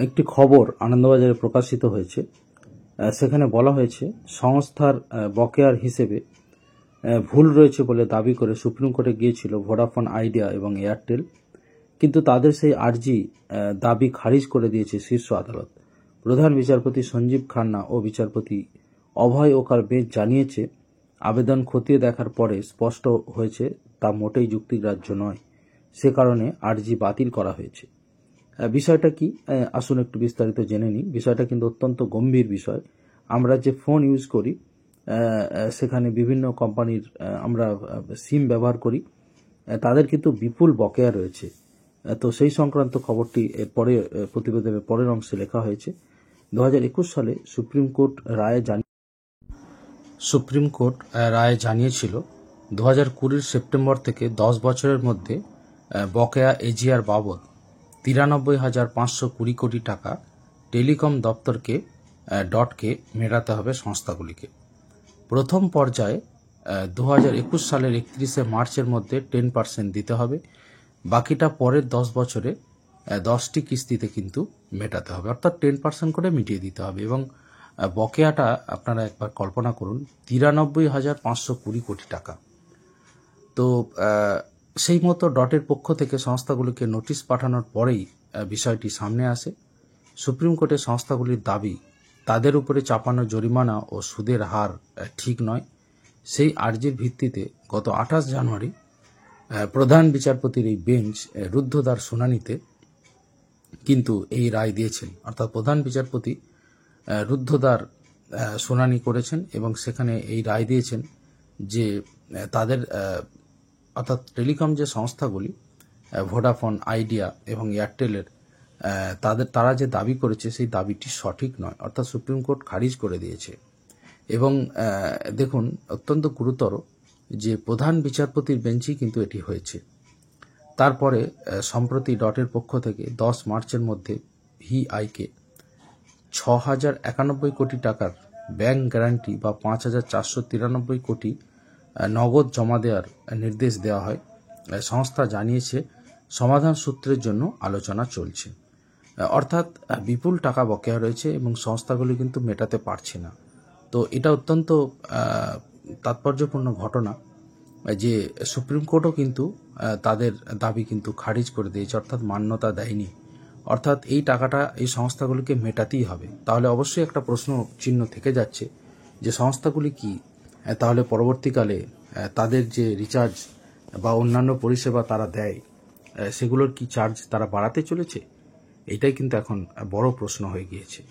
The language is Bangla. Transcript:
একটি খবর আনন্দবাজারে প্রকাশিত হয়েছে। সেখানে বলা হয়েছে সংস্থার বকেয়ার হিসেবে ভুল রয়েছে বলে দাবি করে সুপ্রিম কোর্টে গিয়েছিল ভোডাফোন আইডিয়া এবং এয়ারটেল, কিন্তু তাদের সেই আর্জি দাবি খারিজ করে দিয়েছে শীর্ষ আদালত। প্রধান বিচারপতি সঞ্জীব খান্না ও বিচারপতি অভয় ওকার বেঞ্চ জানিয়েছে, আবেদন খতিয়ে দেখার পরে স্পষ্ট হয়েছে তা মোটেই যুক্তিগ্রাহ্য নয়, সে কারণে আর্জি বাতিল করা হয়েছে। বিষয়টা কি, আসুন একটু বিস্তারিত জেনে নিই। বিষয়টা কিন্তু অত্যন্ত গম্ভীর বিষয়। আমরা যে ফোন ইউজ করি সেখানে বিভিন্ন কোম্পানির আমরা সিম ব্যবহার করি, তাদের কিন্তু বিপুল বকেয়া রয়েছে। তো সেই সংক্রান্ত খবরটি পরে প্রতিবেদনের পরের অংশে লেখা হয়েছে। 2021 সালে সুপ্রিম কোর্ট রায় জানিয়েছিল 2020 সেপ্টেম্বর থেকে 10 বছরের মধ্যে বকেয়া এজিআর বাবদ 93,520 কোটি টাকা টেলিকম দপ্তরকে মেটাতে হবে সংস্থাগুলিকে। প্রথম পর্যায়ে 2021 সালের 31 মার্চের মধ্যে 10% দিতে হবে, বাকিটা পরের 10 বছরে 10টি কিস্তিতে কিন্তু মেটাতে হবে, অর্থাৎ 10% করে মিটিয়ে দিতে হবে। এবং বকেয়াটা আপনারা একবার কল্পনা করুন, 93,520 কোটি টাকা। তো সেই মতো ডটের পক্ষ থেকে সংস্থাগুলিকে নোটিশ পাঠানোর পরেই বিষয়টি সামনে আসে। সুপ্রিম কোর্টের সংস্থাগুলির দাবি তাদের উপরে চাপানো জরিমানা ও সুদের হার ঠিক নয়। সেই আর্জির ভিত্তিতে গত 28 জানুয়ারি প্রধান বিচারপতির এই বেঞ্চ রুদ্ধদ্বার শুনানিতে কিন্তু এই রায় দিয়েছেন, অর্থাৎ প্রধান বিচারপতি রুদ্ধদ্বার শুনানি করেছেন এবং সেখানে এই রায় দিয়েছেন যে তাদের অর্থাৎ টেলিকম যে সংস্থাগুলি ভোডাফোন আইডিয়া এবং এয়ারটেলের তারা যে দাবি করেছে সেই দাবিটি সঠিক নয়, অর্থাৎ সুপ্রিম কোর্ট খারিজ করে দিয়েছে। এবং দেখুন, অত্যন্ত গুরুতর যে প্রধান বিচারপতির বেঞ্চই কিন্তু এটি হয়েছে। তারপরে সম্প্রতি ডটের পক্ষ থেকে 10 মার্চের মধ্যে ভিআইকে 6,091 কোটি টাকার ব্যাংক গ্যারান্টি বা 5,493 কোটি নগদ জমা দেওয়ার নির্দেশ দেওয়া হয়। সংস্থা জানিয়েছে সমাধান সূত্রের জন্য আলোচনা চলছে। অর্থাৎ বিপুল টাকা বকেয়া রয়েছে এবং সংস্থাগুলি কিন্তু মেটাতে পারছে না। তো এটা অত্যন্ত তাৎপর্যপূর্ণ ঘটনা যে সুপ্রিম কোর্টও কিন্তু তাদের দাবি কিন্তু খারিজ করে দিয়েছে, অর্থাৎ মান্যতা দেয়নি। অর্থাৎ এই টাকাটা এই সংস্থাগুলিকে মেটাতেই হবে। তাহলে অবশ্যই একটা প্রশ্ন চিহ্ন থেকে যাচ্ছে যে সংস্থাগুলি কি তাহলে পরবর্তীকালে তাদের যে রিচার্জ বা অন্যান্য পরিষেবা তারা দেয় সেগুলোর কি চার্জ তারা বাড়াতে চলেছে? এটাই কিন্তু এখন বড় প্রশ্ন হয়ে গিয়েছে।